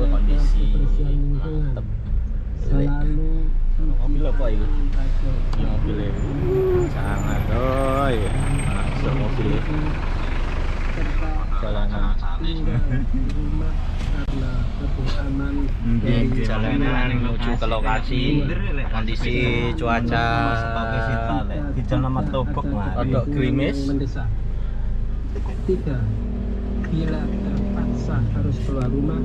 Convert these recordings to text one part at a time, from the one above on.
kondisi mantep. Selalu Mobil apa itu? Ini mobilnya sangat masuk mobilnya jalanan jalanan menuju ke lokasi. Kondisi cuaca di jalan nama Tobok agak gerimis. Tiga, bila terpaksa harus keluar rumah.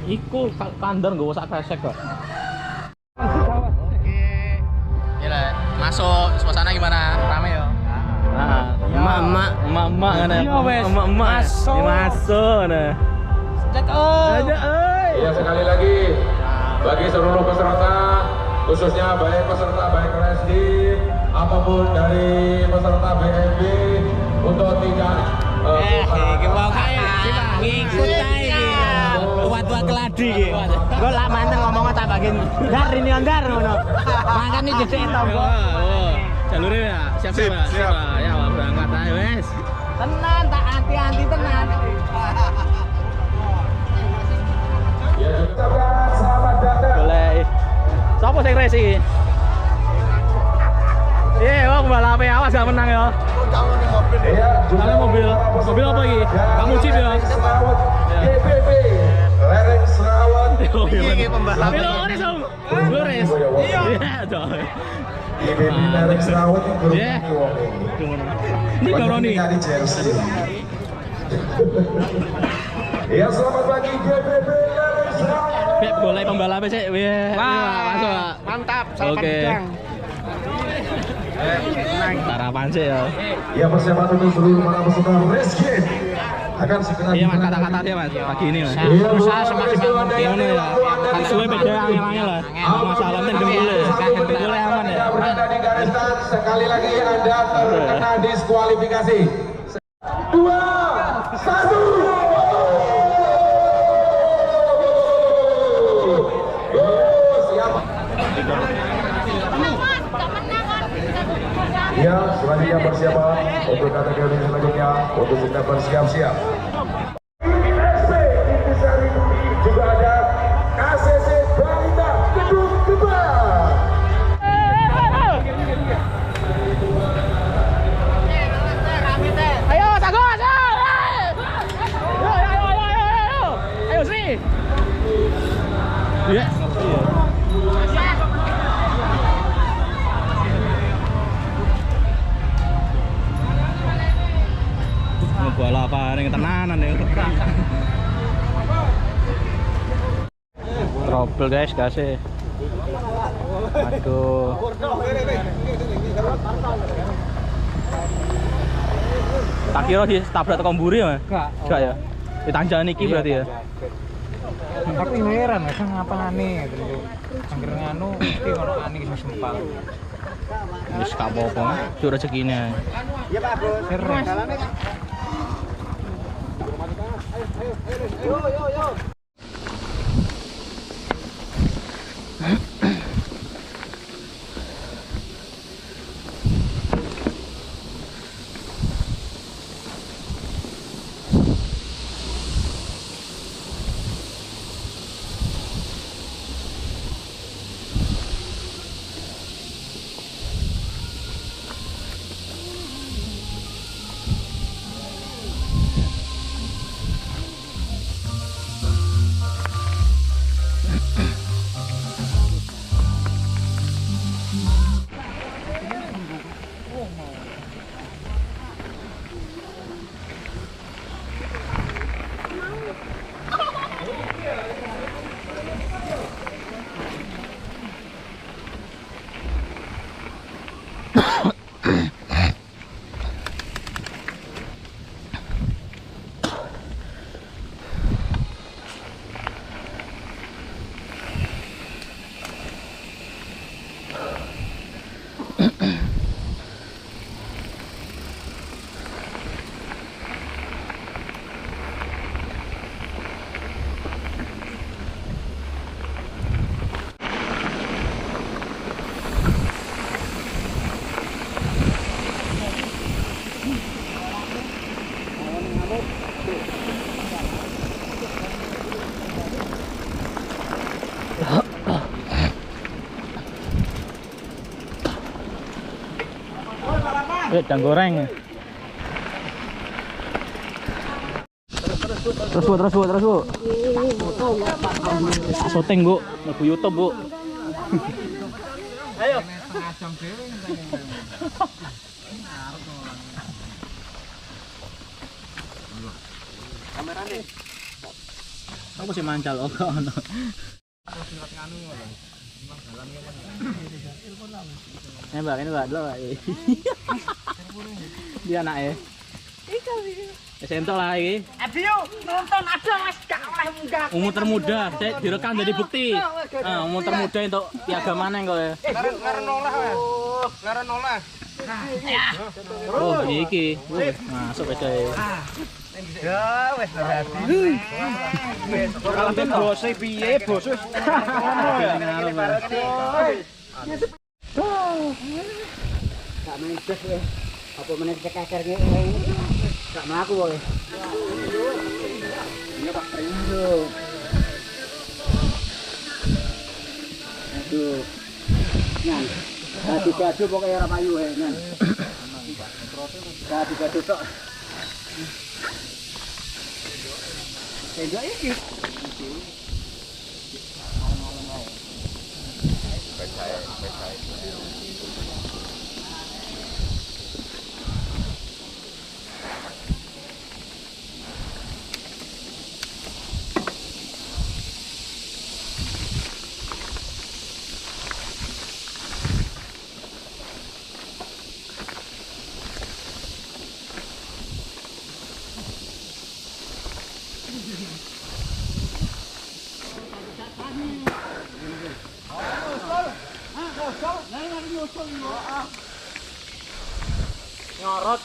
Iku kandar gak usah kresek kok. Gila, masuk suasana gimana? Rame ya? Emak-emak kan ya? Emak-emak masuk nah. Ya, sekali lagi bagi seluruh peserta, khususnya baik peserta baik Resdim apapun dari peserta BNB untuk tidak ngikut aja buat keladi gue lah mantan ngomongnya tak bagian dar ini ondar ngono makan ini jadi tombo Jalurnya ya? Siap-siap ya berangkat ayo wes tenan tak anti-anti tenan ya juga selamat datang. boleh siapa sing race iki? Wah balapnya awas gak menang ya. Kali mobil apa iki? Kamu Jeep ya? GBB Lereng Serawat. ini pembalap Lores dong. Lores. Iya. GBB Lereng Serawat Iya. Ini Garoni. Ya, selamat pagi GBB Lereng Serawat. Beb golek pembalapnya sih. Wah, masuk. mantap Oke. Harapan sih ya. Ya, persiapan untuk seluruh para peserta race game akan segera Iya mas, kata-kata dia mas, pagi ini mas. berusaha semaksimal mungkin Gimana ya? Sesuai beda angin-angin lah. Masalah kan dengkulnya aman ya. berada di garis start. Sekali lagi Anda terkena diskualifikasi. 2, 1. Ya, selanjutnya persiapan untuk kategori selanjutnya untuk kita bersiap-siap. Juga ada KCC Balita Gedung Gebang. Ayo, Sagus! Ayo, Sri! Iya. Balapan yang tenanan ya. Trouble guys, kasih. Aduh. Tak kira di tabrak tekan mburi ya, Mas? Enggak ya. Di tanjakan iki berarti ya. tapi heran ya ngapa aneh gitu angger nganu mesti ono aneh iso sempal Wis gak apa-apa, itu rezekine. iya Pak Bos keren ayo Wedang goreng. Terus bu. Syuting bu, ngebu YouTube bu. Ayo. Kamerane. Aku sih mancal kok ono. Mbak, ini Mbak, lo. Dia anaknya. Sentok lah ini. Ayo nonton ada Mas gak oleh munggah. Umur termuda, saya direkam jadi bukti. Umur termuda untuk piagam mana kok ya? Ngaran oleh. Oh, iki. Masuk aja ya. Ya wis berarti. Kalau bos piye bos wis. Gak main bes ya. Apa meneh cekeker ngene. Gak mlaku kowe. Ini Pak Aduh. Aduh. Nyan. Gadu-gadu pokoke ora payu ae, Nyan. Gadu-gadu tok. Sendok iki. Nyorot.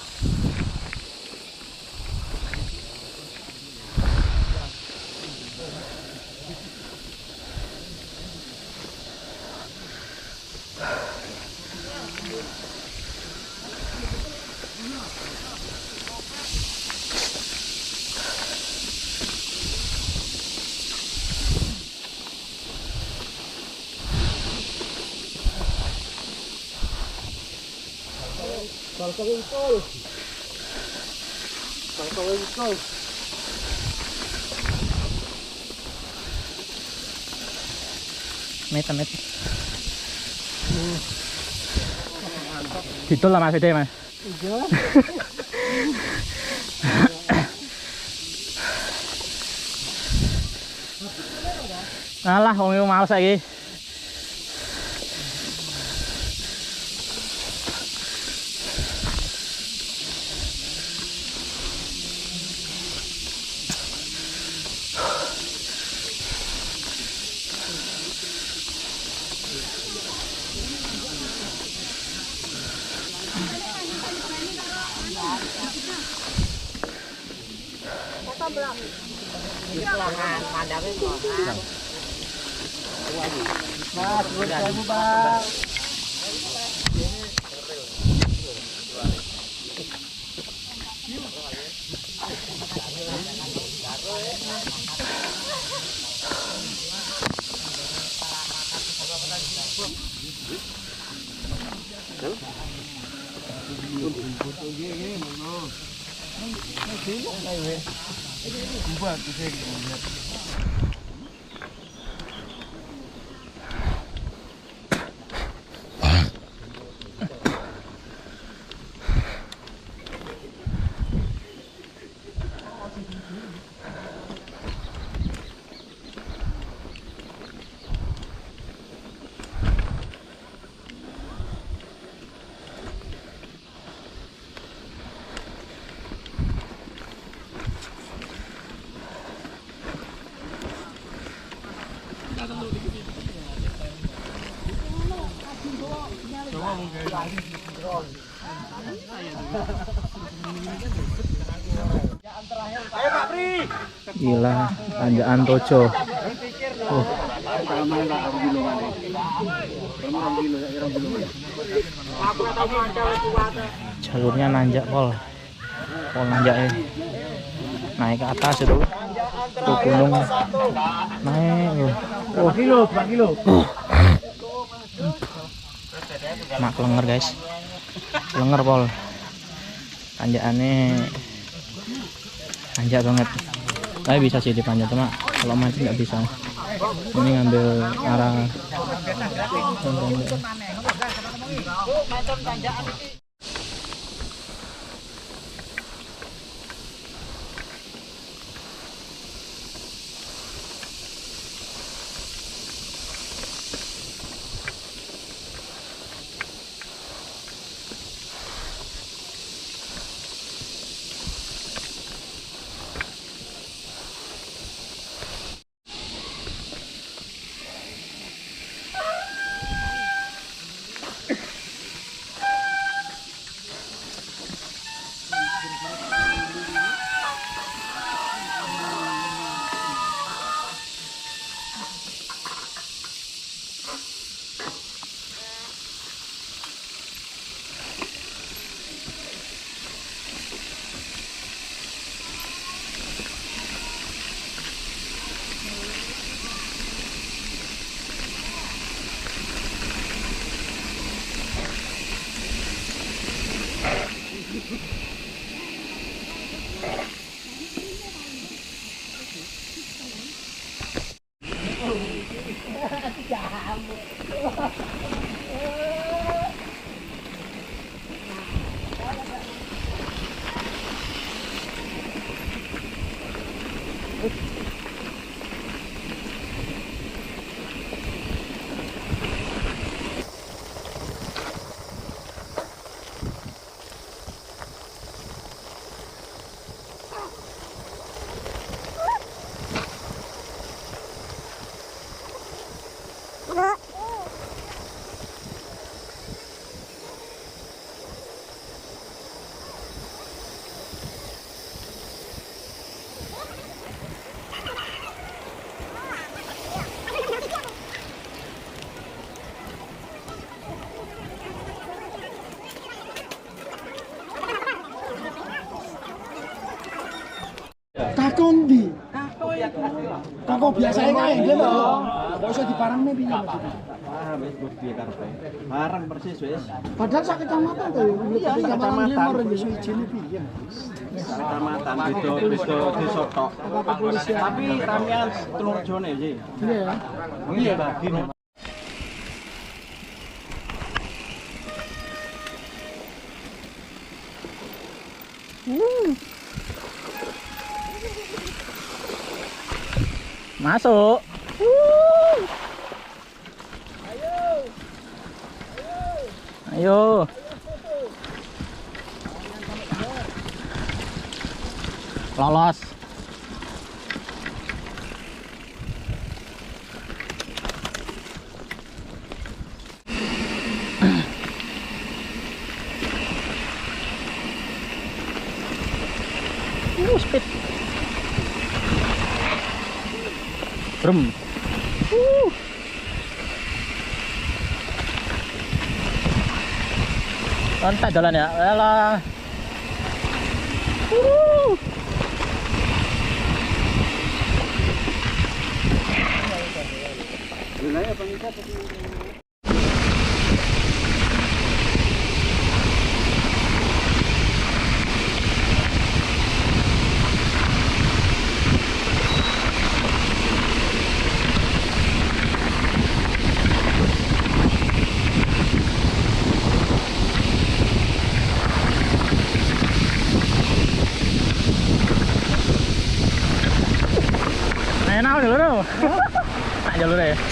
Met. Didol lah Mas Ide Mas. Iya. Alah wong iki males saiki. Gila, tanjakan Tojo. Jalurnya nanjak pol nanjaknya naik ke atas itu ke gunung naik. Oh kilo. Mak lenger guys, lenger pol. Tanjakannya tanjak banget. Tapi bisa sih dipanjat, cuma kalau mancing nggak bisa. Ini ngambil arah Kakong di. Kakong biasa kae iki lho. Kok iso diparangne piye maksudnya? Ah, wis bos piye karepe. Barang persis wis. Padahal sak kecamatan to ya. Iya, sak Kecamatan kecamatan. Limor iki ijine piye? Kecamatan beda desa tok. Tapi ramean Tulungjone sih. Iya ya. Iya, bagi. masuk. Ayo. Lolos. Speed. Brum. Santai jalan ya. Alah. Enak jalur. Tak jalur ya.